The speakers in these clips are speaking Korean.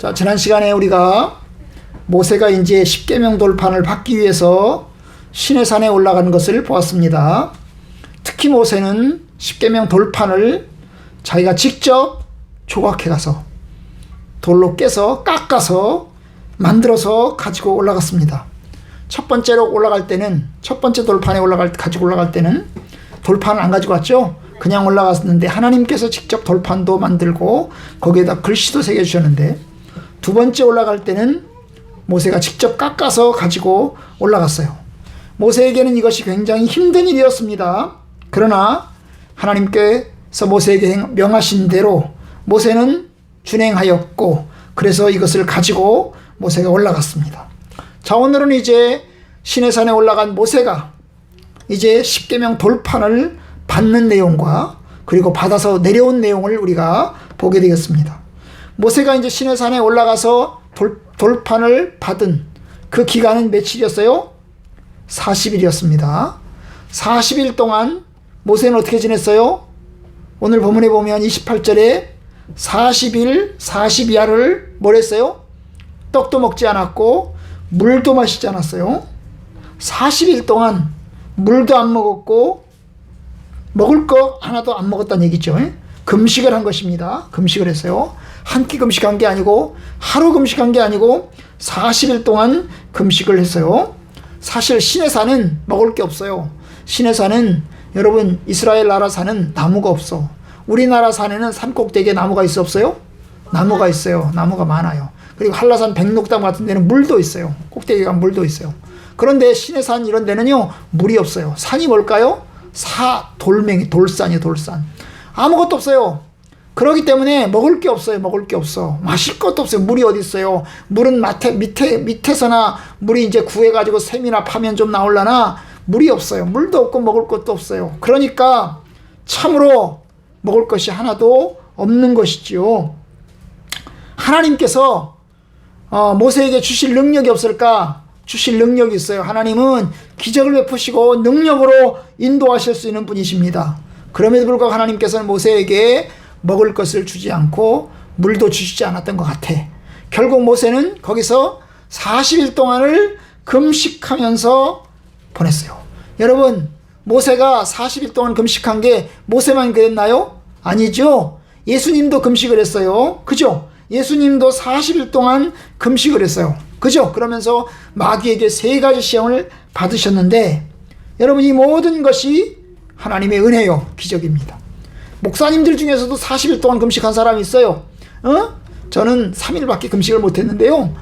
자, 지난 시간에 우리가 모세가 이제 십계명 돌판을 받기 위해서 시내산에 올라가는 것을 보았습니다. 특히 모세는 십계명 돌판을 자기가 직접 조각해 가서 돌로 깨서 깎아서 만들어서 가지고 올라갔습니다. 첫 번째로 올라갈 때는, 첫 번째 돌판에 가지고 올라갈 때는 돌판을 안 가지고 왔죠. 그냥 올라갔는데 하나님께서 직접 돌판도 만들고 거기에다 글씨도 새겨주셨는데, 두 번째 올라갈 때는 모세가 직접 깎아서 가지고 올라갔어요. 모세에게는 이것이 굉장히 힘든 일이었습니다. 그러나 하나님께서 모세에게 명하신 대로 모세는 준행하였고, 그래서 이것을 가지고 모세가 올라갔습니다. 자, 오늘은 이제 시내산에 올라간 모세가 이제 십계명 돌판을 받는 내용과 그리고 받아서 내려온 내용을 우리가 보게 되겠습니다. 모세가 이제 시내산에 올라가서 돌판을 받은 그 기간은 며칠이었어요? 40일이었습니다. 40일 동안 모세는 어떻게 지냈어요? 오늘 본문에 보면 28절에 40일 40야를 뭘 했어요? 떡도 먹지 않았고 물도 마시지 않았어요. 40일 동안 물도 안 먹었고 먹을 거 하나도 안 먹었다는 얘기죠. 금식을 한 것입니다. 금식을 했어요. 한 끼 금식한 게 아니고 하루 금식한 게 아니고 40일 동안 금식을 했어요. 사실 시내산은 먹을 게 없어요. 시내산은 여러분 이스라엘 나라 산은 나무가 없어. 우리나라 산에는 산 꼭대기에 나무가 있어 없어요? 나무가 있어요. 나무가 많아요. 그리고 한라산 백록담 같은 데는 물도 있어요. 꼭대기가 물도 있어요. 그런데 시내산 이런 데는요 물이 없어요. 산이 뭘까요? 돌멩이, 돌산이에요. 돌산. 아무것도 없어요. 그렇기 때문에 먹을 게 없어요. 먹을 게 없어. 마실 것도 없어요. 물이 어디 있어요? 물은 밑에서나 물이 이제 구해가지고 샘이나 파면 좀 나올라나 물이 없어요. 물도 없고 먹을 것도 없어요. 그러니까 참으로 먹을 것이 하나도 없는 것이지요. 하나님께서 모세에게 주실 능력이 없을까? 주실 능력이 있어요. 하나님은 기적을 베푸시고 능력으로 인도하실 수 있는 분이십니다. 그럼에도 불구하고 하나님께서는 모세에게 먹을 것을 주지 않고 물도 주시지 않았던 것 같아. 결국 모세는 거기서 40일 동안을 금식하면서 보냈어요. 여러분, 모세가 40일 동안 금식한 게 모세만 그랬나요? 아니죠. 예수님도 금식을 했어요. 그죠? 예수님도 40일 동안 금식을 했어요. 그죠? 그러면서 마귀에게 3가지 시험을 받으셨는데, 여러분 이 모든 것이 하나님의 은혜요, 기적입니다. 목사님들 중에서도 40일 동안 금식한 사람이 있어요. 저는 3일밖에 금식을 못했는데요.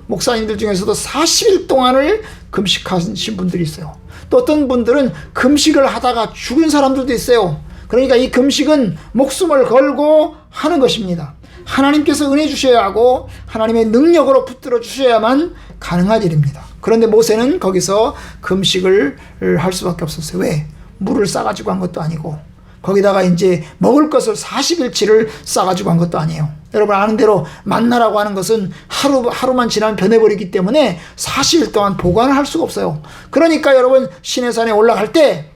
목사님들 중에서도 40일 동안을 금식하신 분들이 있어요. 또 어떤 분들은 금식을 하다가 죽은 사람들도 있어요. 그러니까 이 금식은 목숨을 걸고 하는 것입니다. 하나님께서 은혜 주셔야 하고 하나님의 능력으로 붙들어 주셔야만 가능한 일입니다. 그런데 모세는 거기서 금식을 할 수밖에 없었어요. 왜? 물을 싸가지고 한 것도 아니고 거기다가 이제 먹을 것을 40일치를 싸가지고 한 것도 아니에요. 여러분 아는 대로 만나라고 하는 것은 하루만 지나면 변해버리기 때문에 40일 동안 보관을 할 수가 없어요. 그러니까 여러분 시내산에 올라갈 때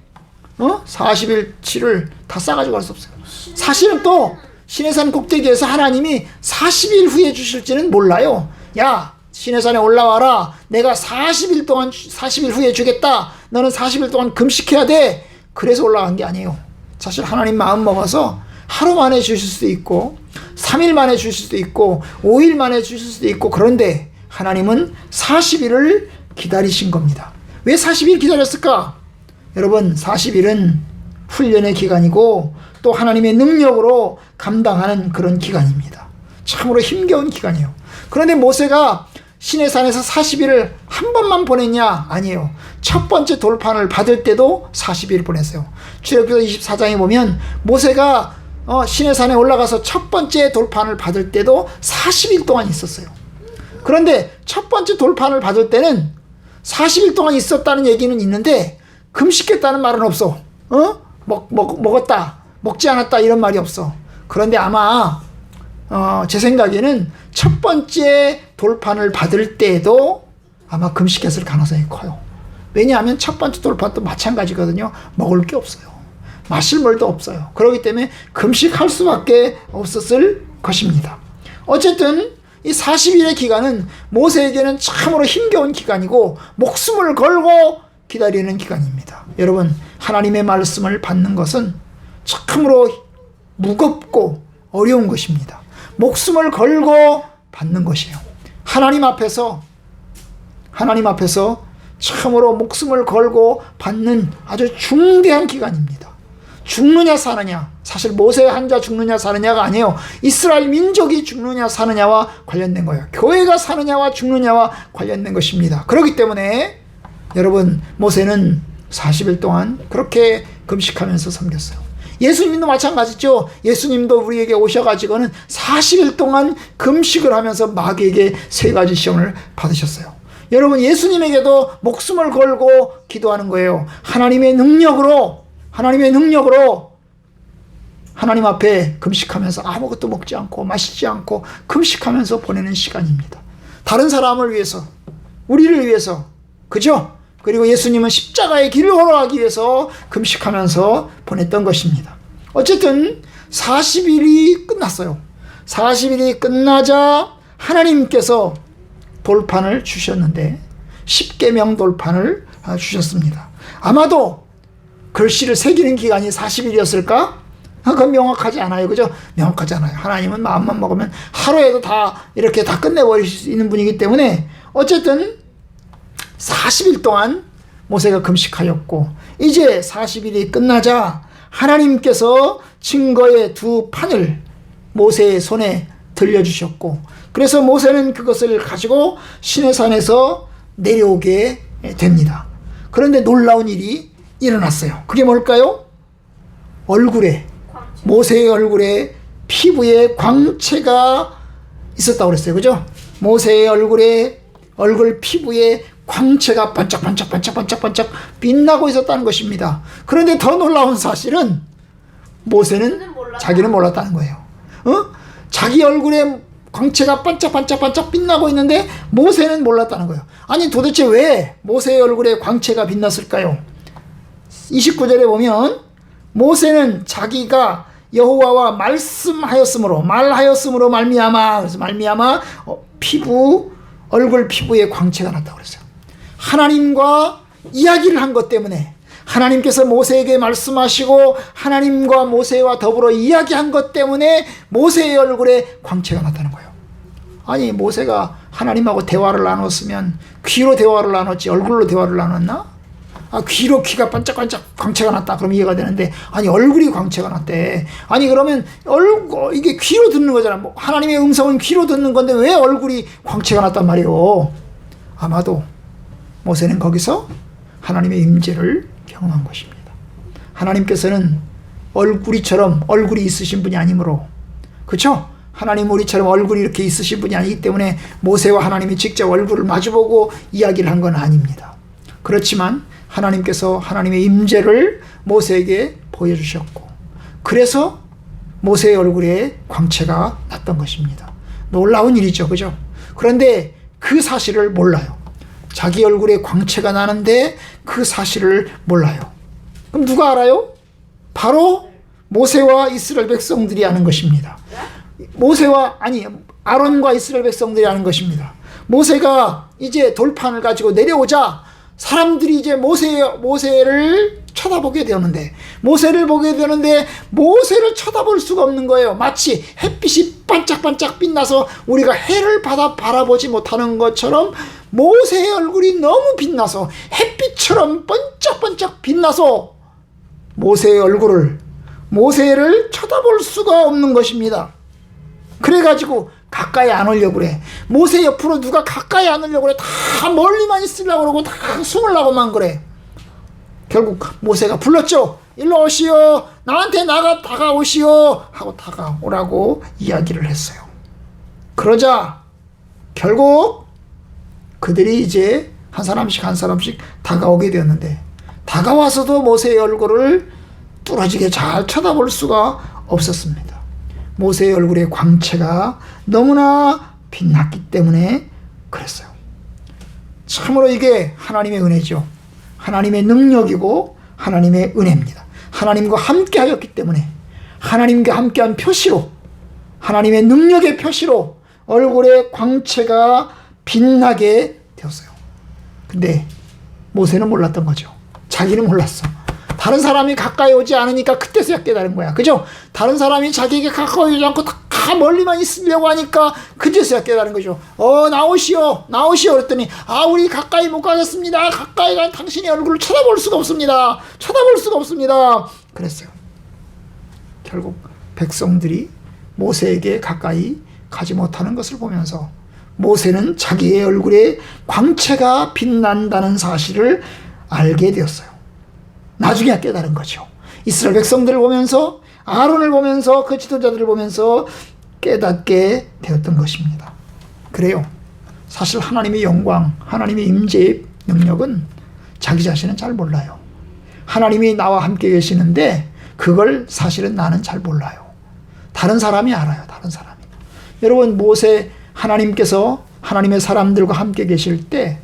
40일치를 다 싸가지고 갈 수 없어요. 사실은 또 시내산 꼭대기에서 하나님이 40일 후에 주실지는 몰라요. 야, 시내산에 올라와라. 내가 40일 후에 주겠다. 너는 40일 동안 금식해야 돼. 그래서 올라간 게 아니에요. 사실 하나님 마음 먹어서 하루 만에 주실 수도 있고 3일 만에 주실 수도 있고 5일 만에 주실 수도 있고, 그런데 하나님은 40일을 기다리신 겁니다. 왜 40일 기다렸을까? 여러분 40일은 훈련의 기간이고 또 하나님의 능력으로 감당하는 그런 기간입니다. 참으로 힘겨운 기간이에요. 그런데 모세가 시내산에서 40일을 한 번만 보냈냐? 아니에요. 첫 번째 돌판을 받을 때도 40일 보냈어요. 출애굽기서 24장에 보면 모세가 시내산에 올라가서 첫 번째 돌판을 받을 때도 40일 동안 있었어요. 그런데 첫 번째 돌판을 받을 때는 40일 동안 있었다는 얘기는 있는데 금식했다는 말은 없어. 먹었다, 먹지 않았다 이런 말이 없어. 그런데 아마 제 생각에는 첫 번째 돌판을 받을 때에도 아마 금식했을 가능성이 커요. 왜냐하면 첫 번째 돌판도 마찬가지거든요. 먹을 게 없어요. 마실 물도 없어요. 그렇기 때문에 금식할 수밖에 없었을 것입니다. 어쨌든 이 40일의 기간은 모세에게는 참으로 힘겨운 기간이고 목숨을 걸고 기다리는 기간입니다. 여러분, 하나님의 말씀을 받는 것은 참으로 무겁고 어려운 것입니다. 목숨을 걸고 받는 것이에요. 하나님 앞에서 참으로 목숨을 걸고 받는 아주 중대한 기간입니다. 죽느냐 사느냐, 사실 모세 한 자 죽느냐 사느냐가 아니에요. 이스라엘 민족이 죽느냐 사느냐와 관련된 거예요. 교회가 사느냐와 죽느냐와 관련된 것입니다. 그렇기 때문에 여러분, 모세는 40일 동안 그렇게 금식하면서 섬겼어요. 예수님도 마찬가지죠. 예수님도 우리에게 오셔가지고는 40일 동안 금식을 하면서 마귀에게 3가지 시험을 받으셨어요. 여러분, 예수님에게도 목숨을 걸고 기도하는 거예요. 하나님의 능력으로 하나님 앞에 금식하면서 아무것도 먹지 않고 마시지 않고 금식하면서 보내는 시간입니다. 다른 사람을 위해서, 우리를 위해서, 그죠? 그리고 예수님은 십자가의 길을 걸어가기 위해서 금식하면서 보냈던 것입니다. 어쨌든 40일이 끝났어요. 40일이 끝나자 하나님께서 돌판을 주셨는데 10계명 돌판을 주셨습니다. 아마도 글씨를 새기는 기간이 40일이었을까? 그건 명확하지 않아요. 그죠? 명확하지 않아요. 하나님은 마음만 먹으면 하루에도 다 이렇게 다 끝내버릴 수 있는 분이기 때문에 어쨌든 40일 동안 모세가 금식하였고, 이제 40일이 끝나자 하나님께서 증거의 2판을 모세의 손에 들려주셨고, 그래서 모세는 그것을 가지고 시내산에서 내려오게 됩니다. 그런데 놀라운 일이 일어났어요. 그게 뭘까요? 모세의 얼굴에 피부에 광채가 있었다고 그랬어요. 그죠? 모세의 얼굴 피부에 광채가 반짝반짝 빛나고 있었다는 것입니다. 그런데 더 놀라운 사실은 모세는 자기는 몰랐다는 거예요. 자기 얼굴에 광채가 반짝 빛나고 있는데 모세는 몰랐다는 거예요. 아니, 도대체 왜 모세의 얼굴에 광채가 빛났을까요? 29절에 보면 모세는 자기가 여호와와 말하였으므로 말미암아, 그래서 말미암아 얼굴 피부에 광채가 났다고 그랬어요. 하나님과 이야기를 한 것 때문에, 하나님께서 모세에게 말씀하시고 하나님과 모세와 더불어 이야기한 것 때문에 모세의 얼굴에 광채가 났다는 거예요. 아니, 모세가 하나님하고 대화를 나눴으면 귀로 대화를 나눴지 얼굴로 대화를 나눴나? 귀로 귀가 반짝반짝 광채가 났다 그럼 이해가 되는데, 아니 얼굴이 광채가 났대. 아니 그러면 이게 귀로 듣는 거잖아. 하나님의 음성은 귀로 듣는 건데 왜 얼굴이 광채가 났단 말이에요? 아마도 모세는 거기서 하나님의 임재를 경험한 것입니다. 하나님께서는 얼굴이 있으신 분이 아니므로, 그렇죠? 하나님 우리처럼 얼굴이 이렇게 있으신 분이 아니기 때문에 모세와 하나님이 직접 얼굴을 마주보고 이야기를 한 건 아닙니다. 그렇지만 하나님께서 하나님의 임재를 모세에게 보여주셨고, 그래서 모세의 얼굴에 광채가 났던 것입니다. 놀라운 일이죠. 그죠? 그런데 그 사실을 몰라요. 자기 얼굴에 광채가 나는데 그 사실을 몰라요. 그럼 누가 알아요? 바로 모세와 이스라엘 백성들이 아는 것입니다. 아론과 이스라엘 백성들이 아는 것입니다. 모세가 이제 돌판을 가지고 내려오자 사람들이 이제 모세를 쳐다보게 되었는데, 모세를 쳐다볼 수가 없는 거예요. 마치 햇빛이 반짝반짝 빛나서 우리가 해를 바라보지 못하는 것처럼 모세의 얼굴이 너무 빛나서, 햇빛처럼 번쩍번쩍 빛나서 모세를 쳐다볼 수가 없는 것입니다. 그래가지고 가까이 안 오려고 그래. 모세 옆으로 누가 가까이 안 오려고 그래. 다 멀리만 있으려고 그러고 다 숨으려고만 그래. 결국 모세가 불렀죠. 일로 오시오. 나한테 다가오시오. 하고 다가오라고 이야기를 했어요. 그러자 결국 그들이 이제 한 사람씩 다가오게 되었는데, 다가와서도 모세의 얼굴을 뚫어지게 잘 쳐다볼 수가 없었습니다. 모세의 얼굴에 광채가 너무나 빛났기 때문에 그랬어요. 참으로 이게 하나님의 은혜죠. 하나님의 능력이고 하나님의 은혜입니다. 하나님과 함께 하였기 때문에, 하나님과 함께한 표시로, 하나님의 능력의 표시로 얼굴의 광채가 빛나게 되었어요. 근데 모세는 몰랐던 거죠. 자기는 몰랐어. 다른 사람이 가까이 오지 않으니까 그때서야 깨달은 거야. 그죠? 다른 사람이 자기에게 가까이 오지 않고 다 멀리만 있으려고 하니까 그제서야 깨달은 거죠. 나오시오. 나오시오. 그랬더니 우리 가까이 못 가겠습니다. 가까이 간 당신의 얼굴을 쳐다볼 수가 없습니다. 쳐다볼 수가 없습니다. 그랬어요. 결국 백성들이 모세에게 가까이 가지 못하는 것을 보면서 모세는 자기의 얼굴에 광채가 빛난다는 사실을 알게 되었어요. 나중에 깨달은 거죠. 이스라엘 백성들을 보면서, 아론을 보면서, 그 지도자들을 보면서 깨닫게 되었던 것입니다. 그래요. 사실 하나님의 영광, 하나님의 임재의 능력은 자기 자신은 잘 몰라요. 하나님이 나와 함께 계시는데 그걸 사실은 나는 잘 몰라요. 다른 사람이 알아요. 다른 사람이. 여러분, 모세, 하나님께서 하나님의 사람들과 함께 계실 때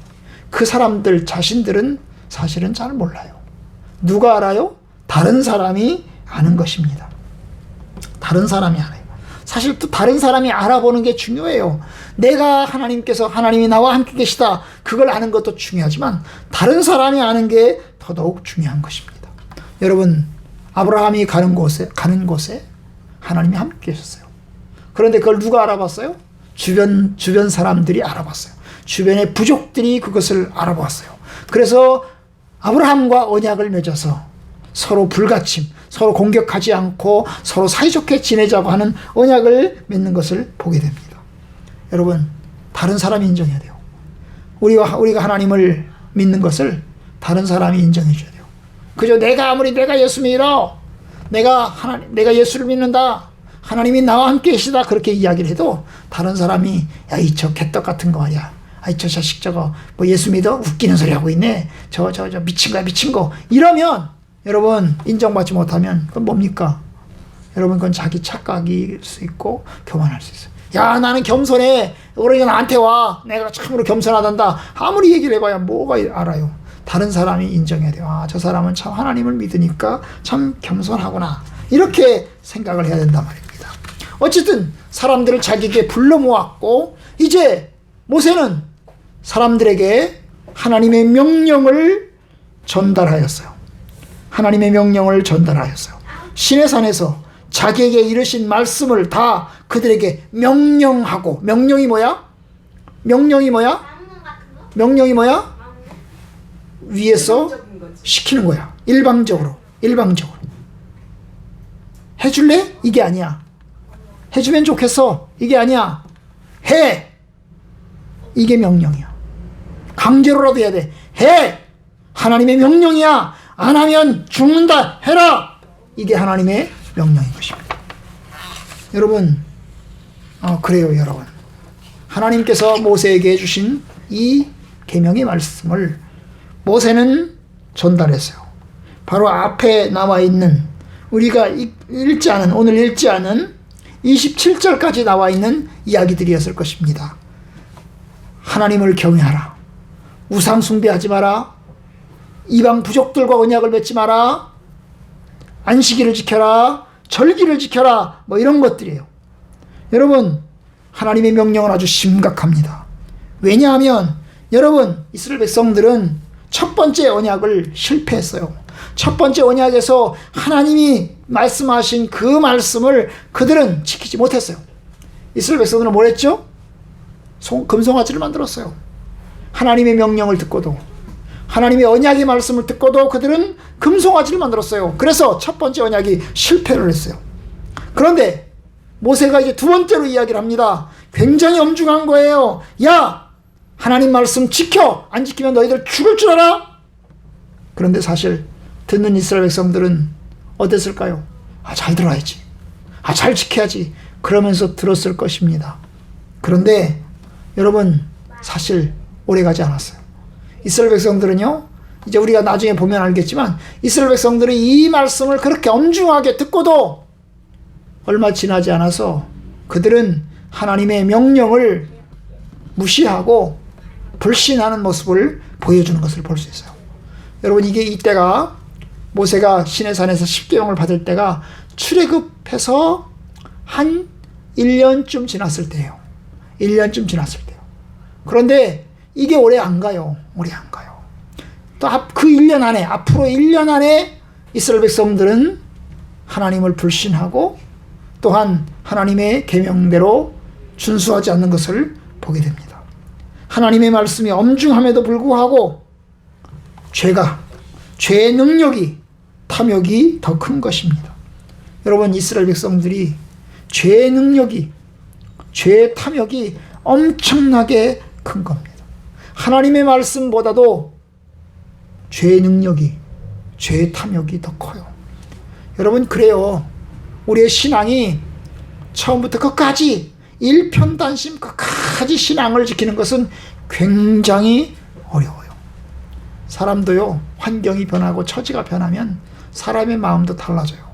그 사람들 자신들은 사실은 잘 몰라요. 누가 알아요? 다른 사람이 아는 것입니다. 다른 사람이 알아요. 사실 또 다른 사람이 알아보는 게 중요해요. 내가 하나님이 나와 함께 계시다, 그걸 아는 것도 중요하지만 다른 사람이 아는 게 더더욱 중요한 것입니다. 여러분, 아브라함이 가는 곳에 하나님이 함께 계셨어요. 그런데 그걸 누가 알아봤어요? 주변 사람들이 알아봤어요. 주변의 부족들이 그것을 알아봤어요. 그래서 아브라함과 언약을 맺어서 서로 불가침, 서로 공격하지 않고 서로 사이좋게 지내자고 하는 언약을 맺는 것을 보게 됩니다. 여러분, 다른 사람이 인정해야 돼요. 우리가 하나님을 믿는 것을 다른 사람이 인정해 줘야 돼요. 그저 내가 예수 믿어, 내가 예수를 믿는다, 하나님이 나와 함께 계시다, 그렇게 이야기를 해도 다른 사람이 저 개떡 같은 거 말이야, 저 자식 저거 뭐 예수 믿어? 웃기는 소리 하고 있네, 저 미친 거야, 미친 거, 이러면 여러분, 인정받지 못하면 그건 뭡니까? 여러분, 그건 자기 착각일 수 있고 교만할 수 있어요. 나는 겸손해, 그러니까 나한테 와, 내가 참으로 겸손하단다, 아무리 얘기를 해봐야 뭐가 알아요. 다른 사람이 인정해야 돼요. 저 사람은 참 하나님을 믿으니까 참 겸손하구나, 이렇게 생각을 해야 된단 말입니다. 어쨌든 사람들을 자기에게 불러 모았고, 이제 모세는 사람들에게 하나님의 명령을 전달하였어요. 하나님의 명령을 전달하였어요. 시내산에서 자기에게 이르신 말씀을 다 그들에게 명령하고, 명령이 뭐야? 위에서 시키는 거야. 일방적으로. 해줄래? 이게 아니야. 해주면 좋겠어. 이게 아니야. 해! 이게 명령이야. 강제로라도 해야 돼. 해! 하나님의 명령이야. 안 하면 죽는다. 해라! 이게 하나님의 명령인 것입니다. 여러분, 그래요, 여러분. 하나님께서 모세에게 해주신 이 계명의 말씀을 모세는 전달했어요. 바로 앞에 나와 있는, 우리가 오늘 읽지 않은 27절까지 나와 있는 이야기들이었을 것입니다. 하나님을 경외하라. 우상 숭배하지 마라. 이방 부족들과 언약을 맺지 마라. 안식일을 지켜라. 절기를 지켜라. 뭐 이런 것들이에요. 여러분, 하나님의 명령은 아주 심각합니다. 왜냐하면 여러분, 이스라엘 백성들은 첫 번째 언약을 실패했어요. 첫 번째 언약에서 하나님이 말씀하신 그 말씀을 그들은 지키지 못했어요. 이스라엘 백성들은 뭘 했죠? 금송아지를 만들었어요. 하나님의 명령을 듣고도, 하나님의 언약의 말씀을 듣고도 그들은 금송아지를 만들었어요. 그래서 첫 번째 언약이 실패를 했어요. 그런데 모세가 이제 두 번째로 이야기를 합니다. 굉장히 엄중한 거예요. 야, 하나님 말씀 지켜! 안 지키면 너희들 죽을 줄 알아? 그런데 사실 듣는 이스라엘 백성들은 어땠을까요? 잘 들어야지. 잘 지켜야지. 그러면서 들었을 것입니다. 그런데 여러분, 사실 오래가지 않았어요. 이스라엘 백성들은요, 이제 우리가 나중에 보면 알겠지만 이스라엘 백성들은 이 말씀을 그렇게 엄중하게 듣고도 얼마 지나지 않아서 그들은 하나님의 명령을 무시하고 불신하는 모습을 보여주는 것을 볼 수 있어요. 여러분, 이때가 모세가 시내산에서 십계명을 받을 때가 출애굽해서 한 1년쯤 지났을 때예요. 1년쯤 지났을 때요. 그런데 이게 오래 안 가요. 오래 안 가요. 또 그 1년 안에, 앞으로 1년 안에 이스라엘 백성들은 하나님을 불신하고 또한 하나님의 계명대로 준수하지 않는 것을 보게 됩니다. 하나님의 말씀이 엄중함에도 불구하고 죄의 능력이, 탐욕이 더 큰 것입니다. 여러분, 이스라엘 백성들이 죄의 능력이, 죄의 탐욕이 엄청나게 큰 겁니다. 하나님의 말씀보다도 죄의 능력이, 죄의 탐욕이 더 커요. 여러분, 그래요. 우리의 신앙이 처음부터 끝까지 일편단심 끝까지 신앙을 지키는 것은 굉장히 어려워요. 사람도요, 환경이 변하고 처지가 변하면 사람의 마음도 달라져요.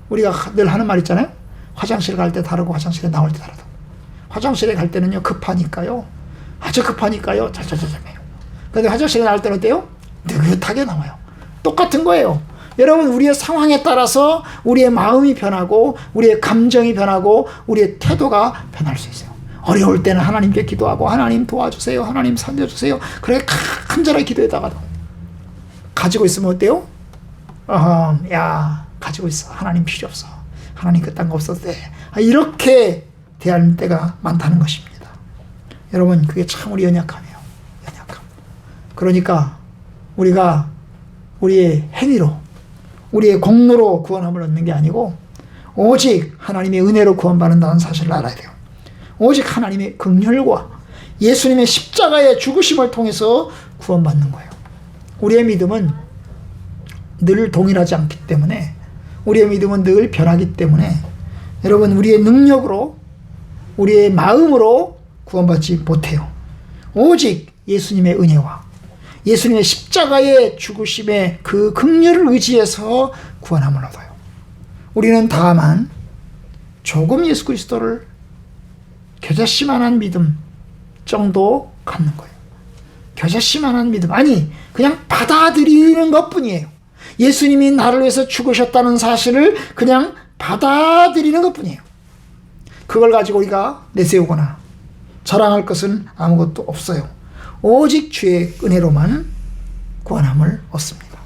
우리가 늘 하는 말 있잖아요. 화장실 갈 때 다르고 화장실에 나올 때 다르다. 화장실에 갈 때는요, 급하니까요, 아주 급하니까요, 자자자자해요. 그런데 화장실에 나올 때는 어때요? 느긋하게 나와요. 똑같은 거예요. 여러분, 우리의 상황에 따라서 우리의 마음이 변하고 우리의 감정이 변하고 우리의 태도가 변할 수 있어요. 어려울 때는 하나님께 기도하고 하나님 도와주세요, 하나님 살려주세요, 그렇게 간절하게 기도했다가도 가지고 있으면 어때요? 야, 가지고 있어, 하나님 필요 없어, 하나님 그딴 거 없어도 돼, 이렇게 대할 때가 많다는 것입니다. 여러분, 그게 참 우리 연약함이에요. 연약함. 그러니까 우리가 우리의 행위로, 우리의 공로로 구원함을 얻는 게 아니고 오직 하나님의 은혜로 구원받는다는 사실을 알아야 돼요. 오직 하나님의 긍휼과 예수님의 십자가의 죽으심을 통해서 구원받는 거예요. 우리의 믿음은 늘 동일하지 않기 때문에, 우리의 믿음은 늘 변하기 때문에 여러분, 우리의 능력으로, 우리의 마음으로 구원받지 못해요. 오직 예수님의 은혜와 예수님의 십자가의 죽으심의 그 긍휼을 의지해서 구원함을 얻어요. 우리는 다만 조금 예수 그리스도를 겨자씨만한 믿음 정도 갖는 거예요. 겨자씨만한 믿음, 아니 그냥 받아들이는 것뿐이에요. 예수님이 나를 위해서 죽으셨다는 사실을 그냥 받아들이는 것뿐이에요. 그걸 가지고 우리가 내세우거나 자랑할 것은 아무것도 없어요. 오직 주의 은혜로만 구원함을 얻습니다.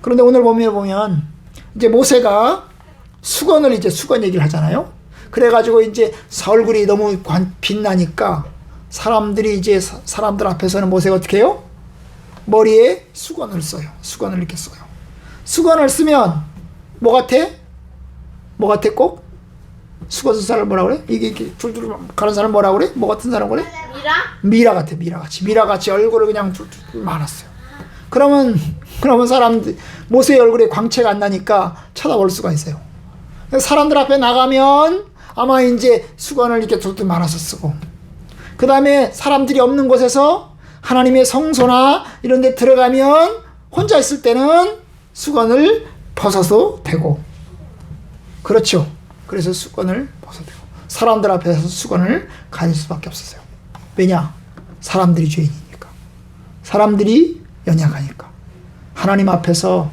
그런데 오늘 보면 이제 모세가 수건 얘기를 하잖아요. 그래가지고 이제 얼굴이 너무 빛나니까 사람들이 이제 사람들 앞에서는 모세가 어떻게 해요? 머리에 수건을 써요. 수건을 이렇게 써요. 수건을 쓰면 뭐 같아? 뭐 같아 꼭? 수건 쓴 사람 뭐라 그래? 이게 줄줄 가는 사람 뭐라 그래? 뭐 같은 사람 그래? 미라 같아. 미라같이 얼굴을 그냥 줄줄 말았어요. 그러면 사람들, 모세의 얼굴에 광채가 안 나니까 쳐다볼 수가 있어요. 사람들 앞에 나가면 아마 이제 수건을 이렇게 줄줄 말아서 쓰고, 그 다음에 사람들이 없는 곳에서 하나님의 성소나 이런 데 들어가면 혼자 있을 때는 수건을 벗어도 되고, 그렇죠. 그래서 수건을 벗어도 되고, 사람들 앞에서 수건을 가질 수밖에 없었어요. 왜냐? 사람들이 죄인이니까, 사람들이 연약하니까. 하나님 앞에서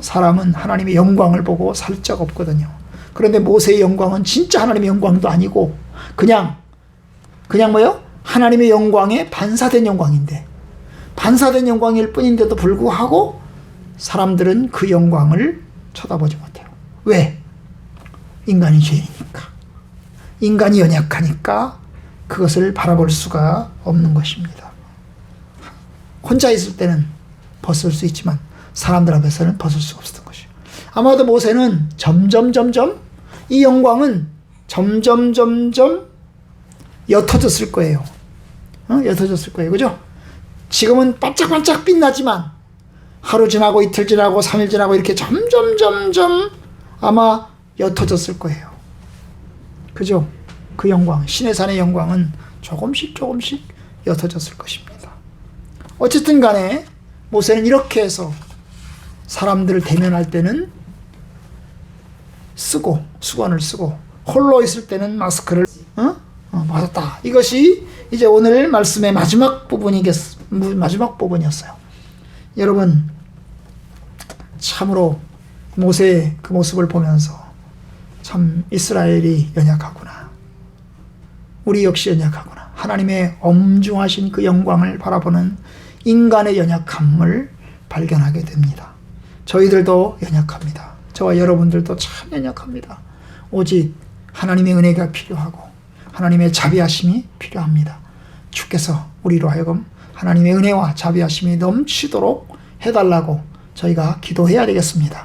사람은 하나님의 영광을 보고 살 적 없거든요. 그런데 모세의 영광은 진짜 하나님의 영광도 아니고 그냥 뭐요? 하나님의 영광에 반사된 영광인데, 반사된 영광일 뿐인데도 불구하고 사람들은 그 영광을 쳐다보지 못해요. 왜? 인간이 죄이니까, 인간이 연약하니까 그것을 바라볼 수가 없는 것입니다. 혼자 있을 때는 벗을 수 있지만 사람들 앞에서는 벗을 수가 없었던 것이에요. 아마도 모세는 점점 이 영광은 점점 옅어졌을 거예요. 옅어졌을 거예요. 그죠? 지금은 반짝반짝 빛나지만 하루 지나고 이틀 지나고 3일 지나고 이렇게 점점 아마 옅어졌을 거예요. 그죠? 그 영광, 신의 산의 영광은 조금씩 옅어졌을 것입니다. 어쨌든 간에 모세는 이렇게 해서 사람들을 대면할 때는 수건을 쓰고, 홀로 있을 때는 마스크를 벗었다. 이것이 이제 오늘 말씀의 마지막 부분이었어요. 여러분, 참으로 모세의 그 모습을 보면서 참 이스라엘이 연약하구나. 우리 역시 연약하구나. 하나님의 엄중하신 그 영광을 바라보는 인간의 연약함을 발견하게 됩니다. 저희들도 연약합니다. 저와 여러분들도 참 연약합니다. 오직 하나님의 은혜가 필요하고 하나님의 자비하심이 필요합니다. 주께서 우리로 하여금 하나님의 은혜와 자비하심이 넘치도록 해달라고 저희가 기도해야 되겠습니다.